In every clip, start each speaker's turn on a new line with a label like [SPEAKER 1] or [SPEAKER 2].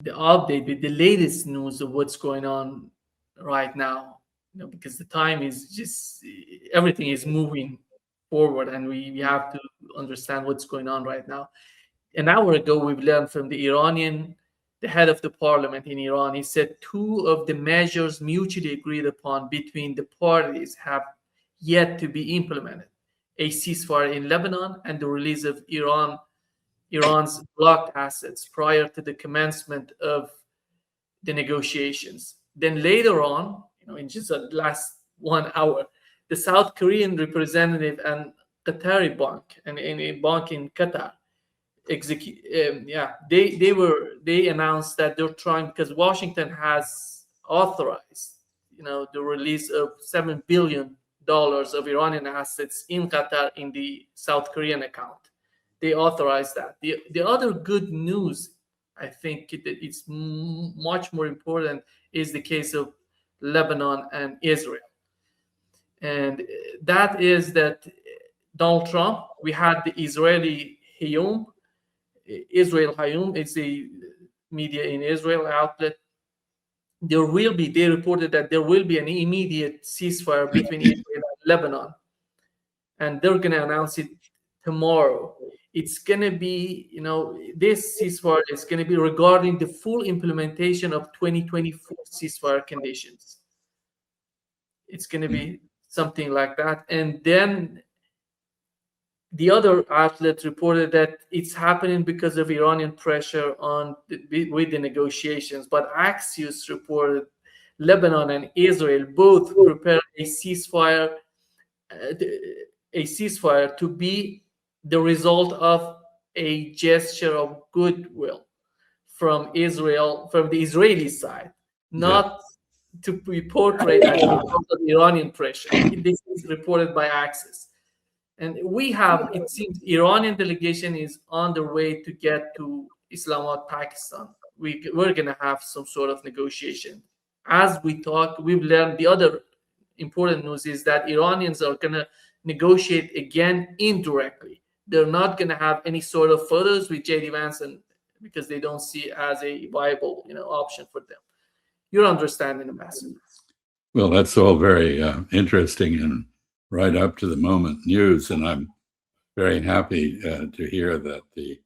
[SPEAKER 1] the update with the latest news of what's going on right now. Because the time is just everything is moving forward, and we have to understand what's going on right now. An hour ago, we've learned from the head of the parliament in Iran. He said two of the measures mutually agreed upon between the parties have yet to be implemented: a ceasefire in Lebanon and the release of Iran's blocked assets prior to the commencement of the negotiations. Then later on, in just the last 1 hour, the South Korean representative and Qatari bank and in a bank in Qatar they announced that they're trying, because Washington has authorized the release of $7 billion of Iranian assets in Qatar in the South Korean account. They authorized that. The other good news, I think it's much more important, is the case of Lebanon and Israel. And that is that Donald Trump, we had the Israel Hayom, it's a media in Israel outlet. They reported that there will be an immediate ceasefire between Israel and Lebanon, and they're going to announce it tomorrow. It's going to be, this ceasefire is going to be regarding the full implementation of 2024 ceasefire conditions. It's going to be something like that. And then the other outlet reported that it's happening because of Iranian pressure with the negotiations. But Axios reported Lebanon and Israel both prepared a ceasefire to be the result of a gesture of goodwill from the Israeli side, not to be portrayed as because of Iranian pressure. This is reported by Axios. And it seems Iranian delegation is on their way to get to Islamabad, Pakistan. We're going to have some sort of negotiation. As we talk, we've learned the other important news is that Iranians are going to negotiate again indirectly. They're not going to have any sort of photos with J.D. Vance, because they don't see it as a viable option for them. You're understanding the message.
[SPEAKER 2] Well, that's all very interesting and right up to the moment news, and I'm very happy to hear that the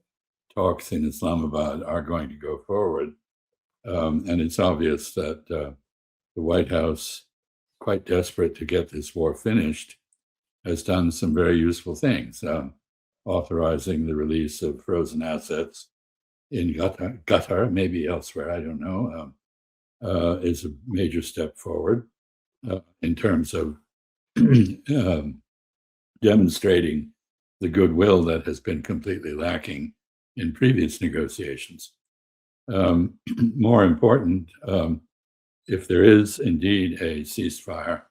[SPEAKER 2] talks in Islamabad are going to go forward. And it's obvious that the White House, quite desperate to get this war finished, has done some very useful things. Authorizing the release of frozen assets in Qatar, maybe elsewhere, I don't know, is a major step forward in terms of demonstrating the goodwill that has been completely lacking in previous negotiations. More important, if there is indeed a ceasefire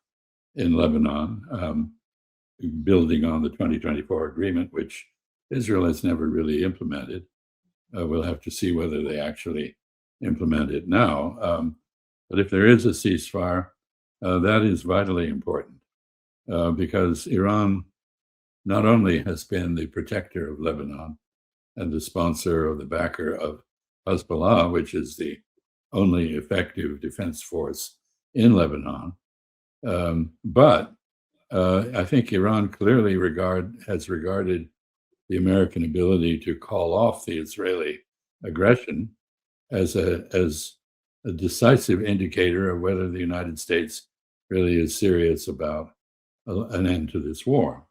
[SPEAKER 2] in Lebanon, building on the 2024 agreement, which Israel has never really implemented, we'll have to see whether they actually implement it now. But if there is a ceasefire, that is vitally important. Because Iran not only has been the protector of Lebanon and the sponsor or the backer of Hezbollah, which is the only effective defense force in Lebanon, but I think Iran clearly has regarded the American ability to call off the Israeli aggression as a decisive indicator of whether the United States really is serious about an end to this war.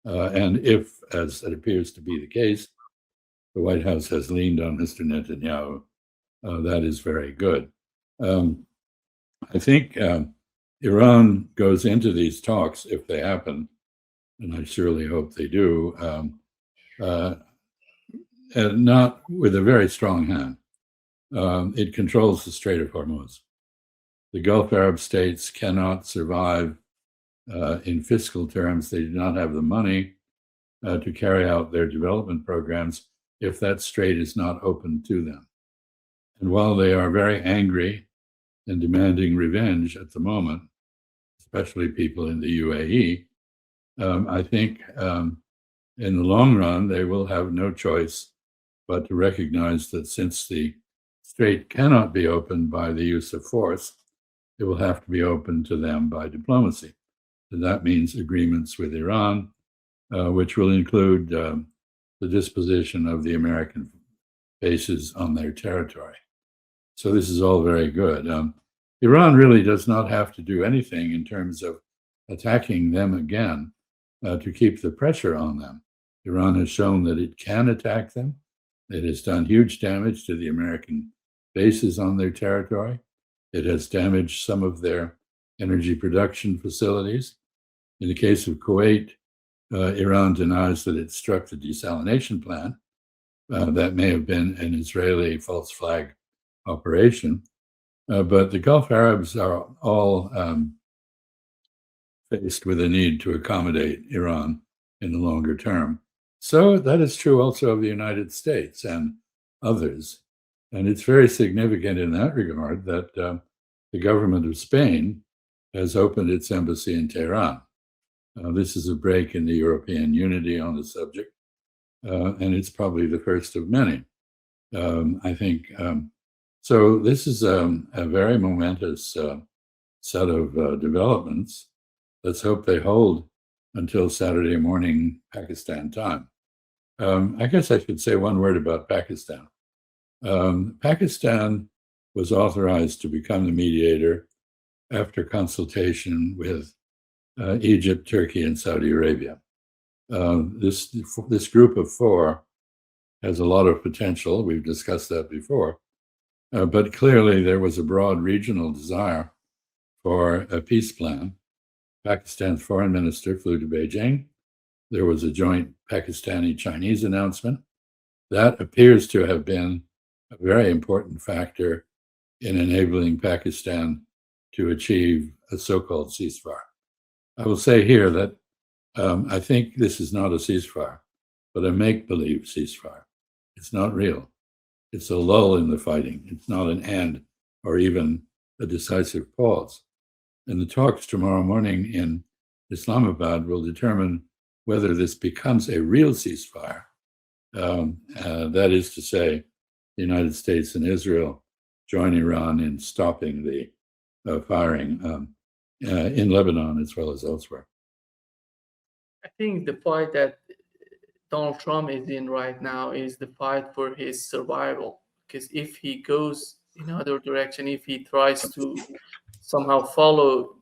[SPEAKER 2] And if, as it appears to be the case, the White House has leaned on Mr. Netanyahu, that is very good. I think Iran goes into these talks, if they happen, and I surely hope they do, and not with a very strong hand. It controls the Strait of Hormuz. The Gulf Arab states cannot survive in fiscal terms. They do not have the money to carry out their development programs if that strait is not open to them. And while they are very angry and demanding revenge at the moment, especially people in the UAE, I think in the long run, they will have no choice but to recognize that since the strait cannot be opened by the use of force. It will have to be opened to them by diplomacy. And that means agreements with Iran, which will include the disposition of the American bases on their territory. So this is all very good. Iran really does not have to do anything in terms of attacking them again to keep the pressure on them. Iran has shown that it can attack them. It has done huge damage to the American bases on their territory. It has damaged some of their energy production facilities. In the case of Kuwait, Iran denies that it struck the desalination plant. That may have been an Israeli false flag operation. But the Gulf Arabs are all faced with a need to accommodate Iran in the longer term. So that is true also of the United States and others. And it's very significant in that regard that the government of Spain has opened its embassy in Tehran. This is a break in the European unity on the subject, and it's probably the first of many. I think so. This is a very momentous set of developments. Let's hope they hold until Saturday morning Pakistan time. I guess I should say one word about Pakistan. Pakistan was authorized to become the mediator after consultation with Egypt, Turkey, and Saudi Arabia. This group of four has a lot of potential. We've discussed that before. But clearly there was a broad regional desire for a peace plan. Pakistan's foreign minister flew to Beijing. There was a joint Pakistani-Chinese announcement. That appears to have been a very important factor in enabling Pakistan to achieve a so-called ceasefire. I will say here that I think this is not a ceasefire, but a make-believe ceasefire. It's not real. It's a lull in the fighting. It's not an end or even a decisive pause. And the talks tomorrow morning in Islamabad will determine whether this becomes a real ceasefire. That is to say, the United States and Israel join Iran in stopping the firing in Lebanon as well as elsewhere.
[SPEAKER 1] I think the fight that Donald Trump is in right now is the fight for his survival. Because if he goes in other direction, if he tries to somehow follow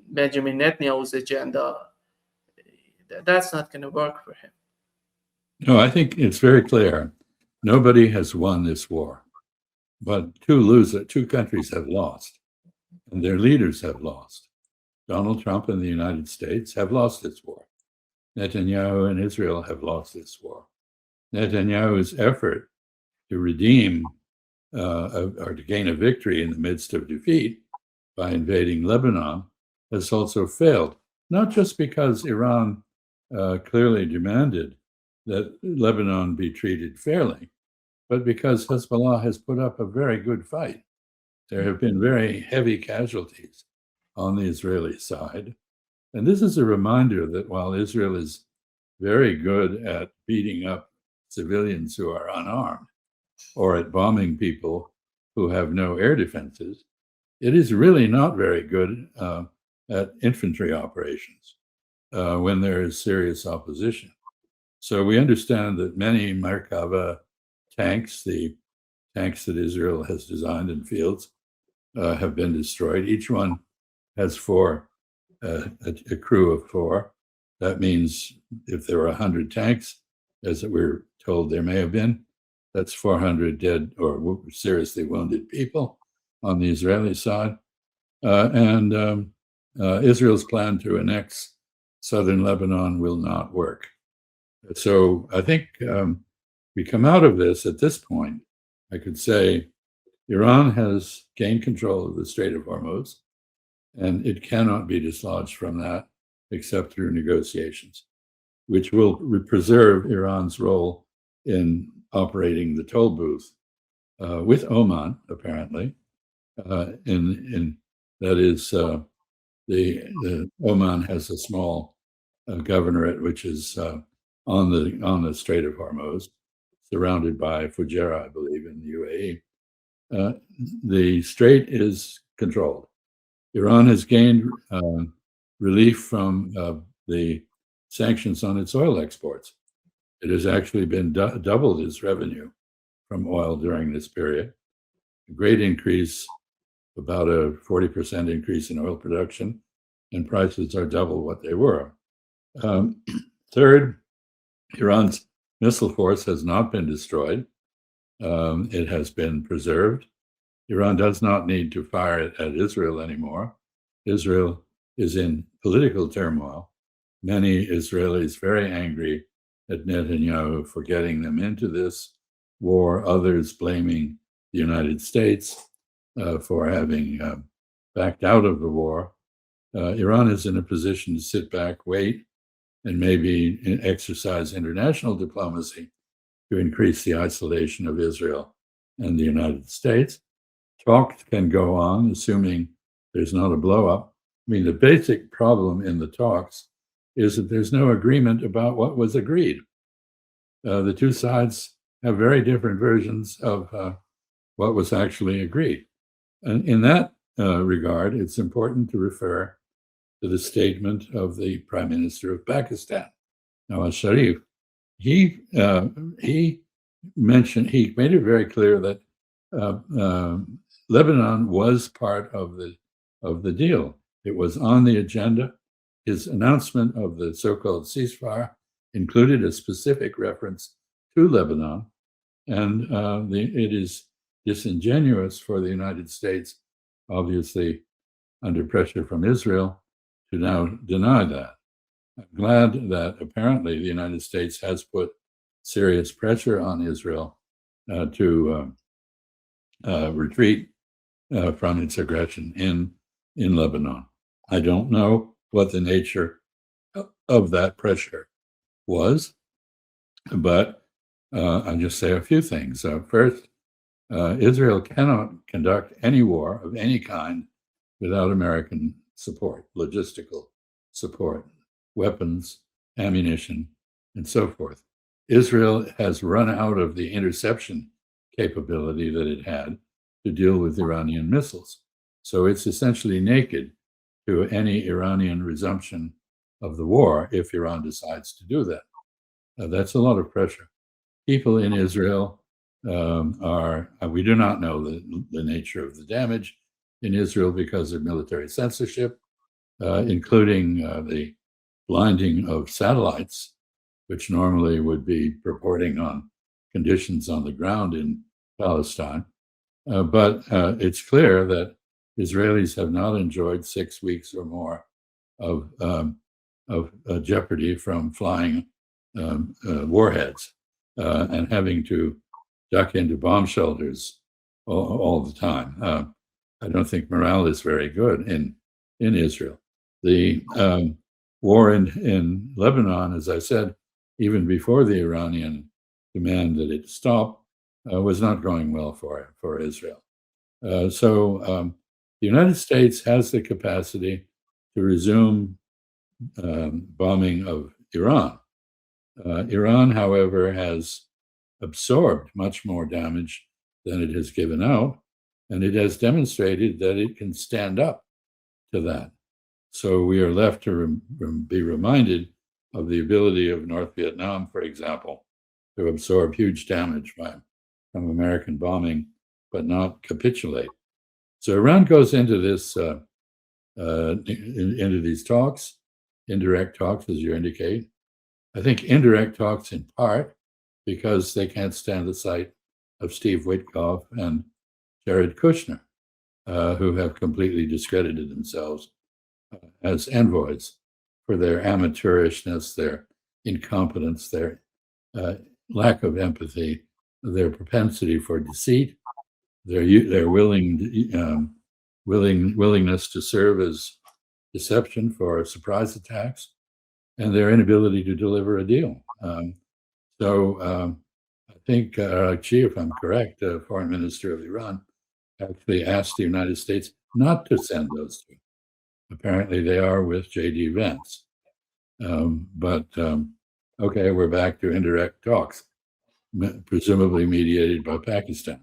[SPEAKER 1] Benjamin Netanyahu's agenda, that's not going to work for him.
[SPEAKER 2] No, I think it's very clear. Nobody has won this war, but two countries have lost, and their leaders have lost. Donald Trump and the United States have lost this war. Netanyahu and Israel have lost this war. Netanyahu's effort to redeem or to gain a victory in the midst of defeat by invading Lebanon has also failed, not just because Iran clearly demanded that Lebanon be treated fairly, but because Hezbollah has put up a very good fight. There have been very heavy casualties on the Israeli side. And this is a reminder that while Israel is very good at beating up civilians who are unarmed or at bombing people who have no air defenses, it is really not very good at infantry operations when there is serious opposition. So we understand that many Merkava tanks, the tanks that Israel has designed in fields, have been destroyed. Each one has a crew of four. That means if there were 100 tanks, as we're told there may have been, that's 400 dead or seriously wounded people on the Israeli side. Israel's plan to annex southern Lebanon will not work. So I think we come out of this at this point, I could say Iran has gained control of the Strait of Hormuz, and it cannot be dislodged from that except through negotiations, which will preserve Iran's role in operating the toll booth with Oman, apparently. That is, the Oman has a small governorate which is on the Strait of Hormuz, surrounded by Fujairah, I believe, in the UAE. uh, the strait is controlled. Iran has gained relief from the sanctions on its oil exports. It has actually been doubled its revenue from oil during this period. A great increase, about a 40% increase in oil production, and prices are double what they were. Third, Iran's missile force has not been destroyed. It has been preserved. Iran does not need to fire it at Israel anymore. Israel is in political turmoil. Many Israelis very angry at Netanyahu for getting them into this war, others blaming the United States for having backed out of the war. Iran is in a position to sit back, wait, and maybe exercise international diplomacy to increase the isolation of Israel and the United States. Talks can go on, assuming there's not a blow up. I mean, the basic problem in the talks is that there's no agreement about what was agreed. The two sides have very different versions of what was actually agreed. And in that regard, it's important to refer to the statement of the Prime Minister of Pakistan, Nawaz Sharif. He made it very clear that Lebanon was part of the deal. It was on the agenda. His announcement of the so-called ceasefire included a specific reference to Lebanon, and it is disingenuous for the United States, obviously under pressure from Israel, to now deny that. I'm glad that apparently the United States has put serious pressure on Israel to retreat from its aggression in Lebanon. I don't know what the nature of that pressure was, but I'll just say a few things. First, Israel cannot conduct any war of any kind without American support, logistical support, weapons, ammunition, and so forth. Israel has run out of the interception capability that it had to deal with Iranian missiles. So it's essentially naked to any Iranian resumption of the war if Iran decides to do that. That's a lot of pressure. People in Israel we do not know the nature of the damage in Israel because of military censorship, including the blinding of satellites, which normally would be reporting on conditions on the ground in Palestine. But it's clear that Israelis have not enjoyed 6 weeks or more of jeopardy from flying warheads and having to duck into bomb shelters all the time. I don't think morale is very good in Israel. The war in Lebanon, as I said, even before the Iranian demand that it stop, was not going well for Israel. So the United States has the capacity to resume bombing of Iran. Iran, however, has absorbed much more damage than it has given out, and it has demonstrated that it can stand up to that. So we are left to be reminded of the ability of North Vietnam, for example, to absorb huge damage from American bombing, but not capitulate. So Iran goes into this into these talks, indirect talks, as you indicate. I think indirect talks in part because they can't stand the sight of Steve Witkoff and Jared Kushner, who have completely discredited themselves as envoys for their amateurishness, their incompetence, their lack of empathy, their propensity for deceit, their willingness to serve as deception for surprise attacks, and their inability to deliver a deal. I think Araghchi, if I'm correct, Foreign Minister of Iran, actually asked the United States not to send those two. Apparently, they are with J.D. Vance. Okay, we're back to indirect talks, presumably mediated by Pakistan.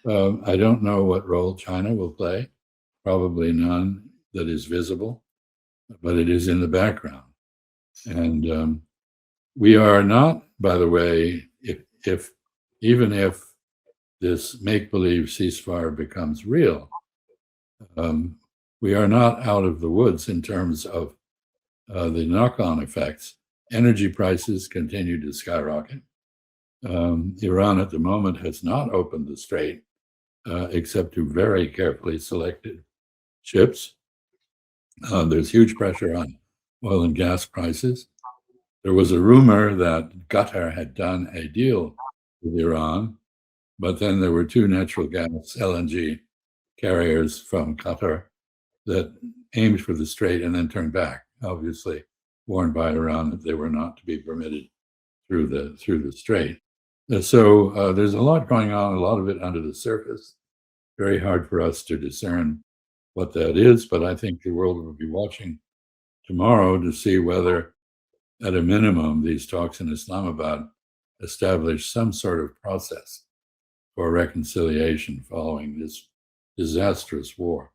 [SPEAKER 2] I don't know what role China will play, probably none that is visible, but it is in the background. And we are not, by the way, if even if this make-believe ceasefire becomes real, um, we are not out of the woods in terms of the knock-on effects. Energy prices continue to skyrocket. Iran at the moment has not opened the strait except to very carefully selected ships. There's huge pressure on oil and gas prices. There was a rumor that Qatar had done a deal with Iran, but then there were two natural gas LNG carriers from Qatar that aimed for the strait and then turned back, obviously warned by Iran that they were not to be permitted through the strait. So there's a lot going on, a lot of it under the surface. Very hard for us to discern what that is, but I think the world will be watching tomorrow to see whether, at a minimum, these talks in Islamabad establish some sort of process for reconciliation following this disastrous war.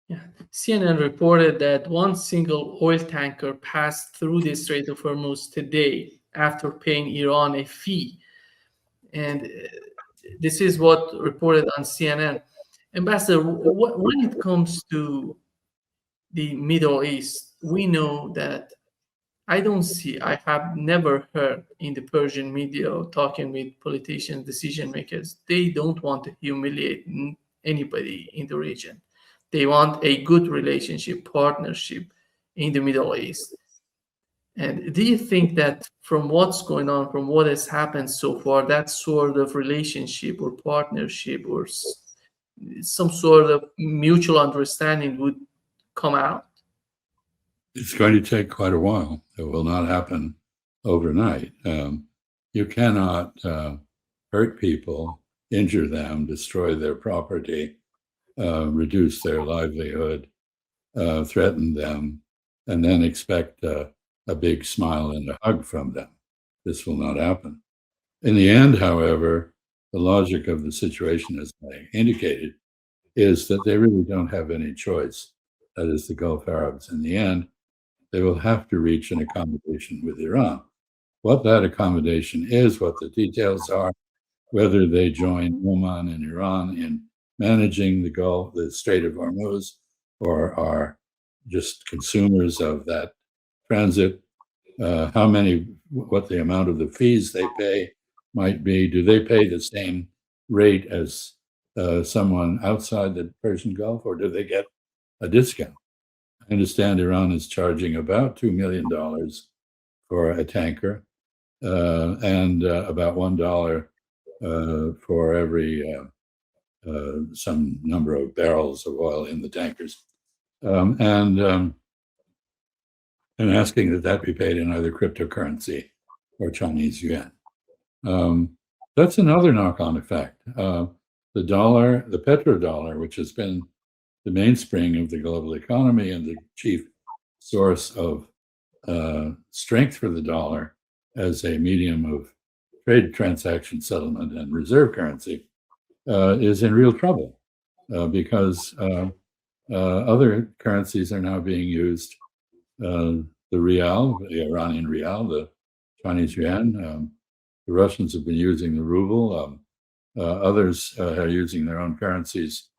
[SPEAKER 1] Yeah. CNN reported that one single oil tanker passed through the Strait of Hormuz today after paying Iran a fee. And this is what reported on CNN. Ambassador, when it comes to the Middle East, we know that I have never heard in the Persian media talking with politicians, decision makers. They don't want to humiliate anybody in the region. They want a good relationship, partnership in the Middle East. And do you think that from what's going on, from what has happened so far, that sort of relationship or partnership or some sort of mutual understanding would come out?
[SPEAKER 2] It's going to take quite a while. It will not happen overnight. You cannot hurt people, injure them, destroy their property, reduce their livelihood, threaten them, and then expect a big smile and a hug from them. This will not happen. In the end, however, the logic of the situation, as I indicated, is that they really don't have any choice. That is, the Gulf Arabs. In the end, they will have to reach an accommodation with Iran. What that accommodation is, what the details are, whether they join Oman and Iran in managing the Gulf, the Strait of Hormuz, or are just consumers of that transit, what the amount of the fees they pay might be. Do they pay the same rate as someone outside the Persian Gulf, or do they get a discount? I understand Iran is charging about $2 million for a tanker and about $1 for every some number of barrels of oil in the tankers, and asking that be paid in either cryptocurrency or Chinese yuan. That's another knock-on effect. The dollar, the petrodollar, which has been the mainspring of the global economy and the chief source of strength for the dollar as a medium of trade transaction settlement and reserve currency, is in real trouble because other currencies are now being used. The rial, the Iranian rial, the Chinese yuan. The Russians have been using the ruble. Others are using their own currencies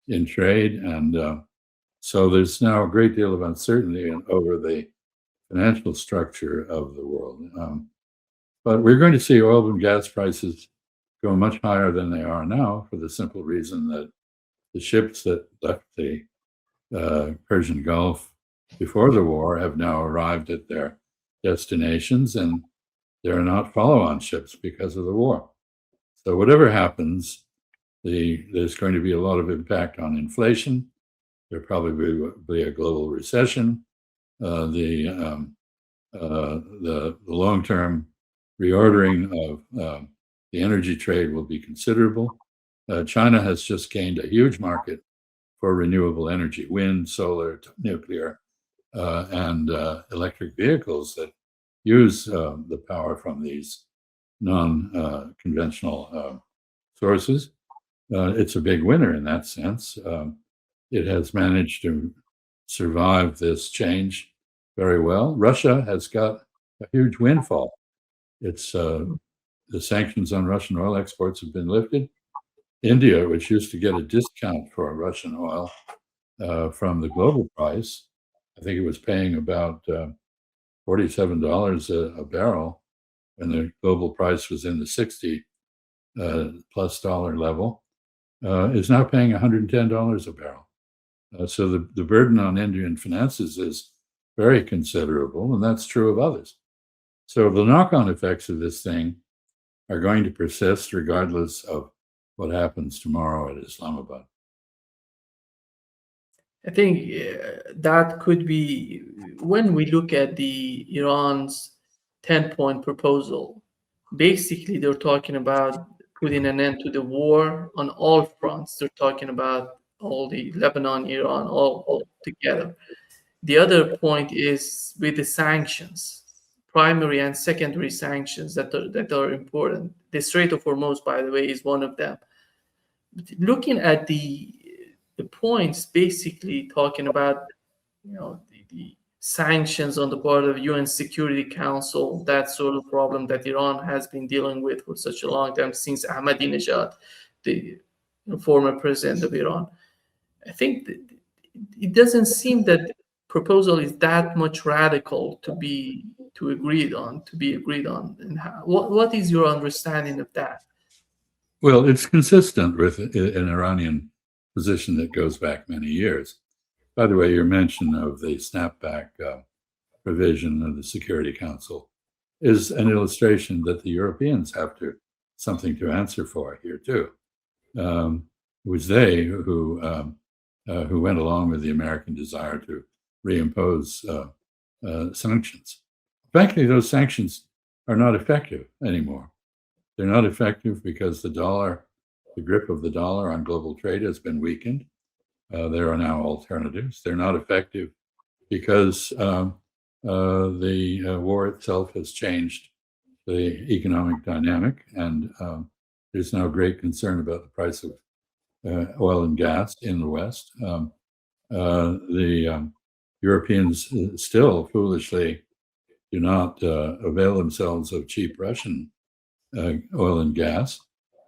[SPEAKER 2] in trade. And so there's now a great deal of uncertainty over the financial structure of the world. But we're going to see oil and gas prices go much higher than they are now for the simple reason that the ships that left the Persian Gulf before the war have now arrived at their destinations, and there are not follow-on ships because of the war. So whatever happens, there's going to be a lot of impact on inflation. There probably will be a global recession. The long-term reordering of the energy trade will be considerable. China has just gained a huge market for renewable energy, wind, solar, nuclear, and electric vehicles that use the power from these non-conventional sources. it's a big winner in that sense. It has managed to survive this change very well. Russia has got a huge windfall. It's the sanctions on Russian oil exports have been lifted. India, which used to get a discount for Russian oil from the global price, I think it was paying about $47 a barrel, and the global price was in the 60 plus dollar level, is now paying $110 a barrel. So the burden on Indian finances is very considerable, and that's true of others. So the knock-on effects of this thing are going to persist regardless of what happens tomorrow at Islamabad.
[SPEAKER 1] I think that could be when we look at the Iran's 10-point proposal. Basically, they're talking about putting an end to the war on all fronts. They're talking about all the Lebanon, Iran, all together. The other point is with the sanctions, primary and secondary sanctions that are important. The Strait of Hormuz, by the way, is one of them. Looking at the points, basically talking about the sanctions on the part of UN Security Council, that sort of problem that Iran has been dealing with for such a long time since Ahmadinejad, the former president of Iran. I think that it doesn't seem that the proposal is that much radical to be agreed on. And what is your understanding of that?
[SPEAKER 2] Well, it's consistent with an Iranian position that goes back many years. By the way, your mention of the snapback provision of the Security Council is an illustration that the Europeans have something to answer for here too. It was they who went along with the American desire to reimpose sanctions. Frankly, those sanctions are not effective anymore. They're not effective because the grip of the dollar on global trade has been weakened. There are now alternatives. They're not effective because the war itself has changed the economic dynamic, and there's now great concern about the price of oil and gas in the West. The Europeans still foolishly do not avail themselves of cheap Russian oil and gas.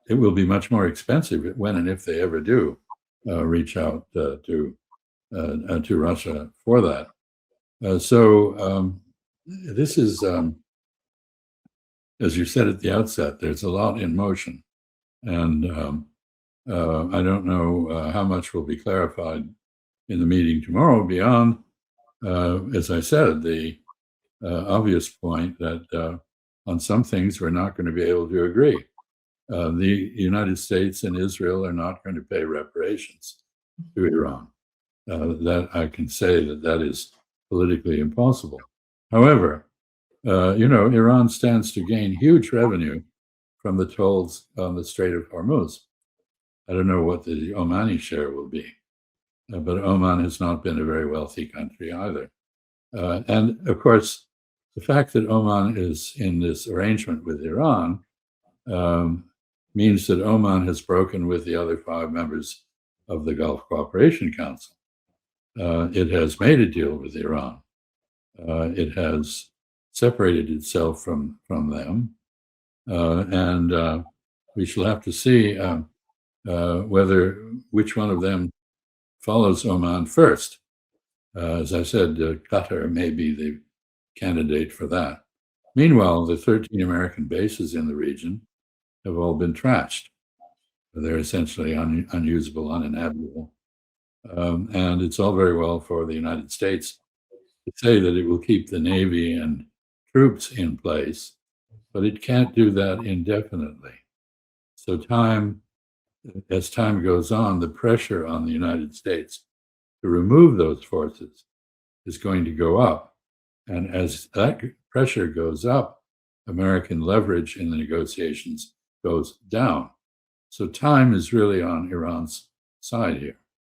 [SPEAKER 2] It will be much more expensive when and if they ever do reach out to Russia for that. So this is, as you said at the outset, there's a lot in motion, and I don't know how much will be clarified in the meeting tomorrow beyond, as I said, the obvious point that on some things we're not going to be able to agree. The United States and Israel are not going to pay reparations to Iran. That I can say that is politically impossible. However, Iran stands to gain huge revenue from the tolls on the Strait of Hormuz. I don't know what the Omani share will be, but Oman has not been a very wealthy country either. And of course, the fact that Oman is in this arrangement with Iran means that Oman has broken with the other 5 members of the Gulf Cooperation Council. It has made a deal with Iran. It has separated itself from them. And we shall have to see which one of them follows Oman first. As I said, Qatar may be the candidate for that. Meanwhile, the 13 American bases in the region have all been trashed. They're essentially unusable, uninhabitable. And it's all very well for the United States to say that it will keep the Navy and troops in place, but it can't do that indefinitely. So as time goes on, the pressure on the United States to remove those forces is going to go up. And as that pressure goes up, American leverage in the negotiations goes down. So time is really on Iran's side here.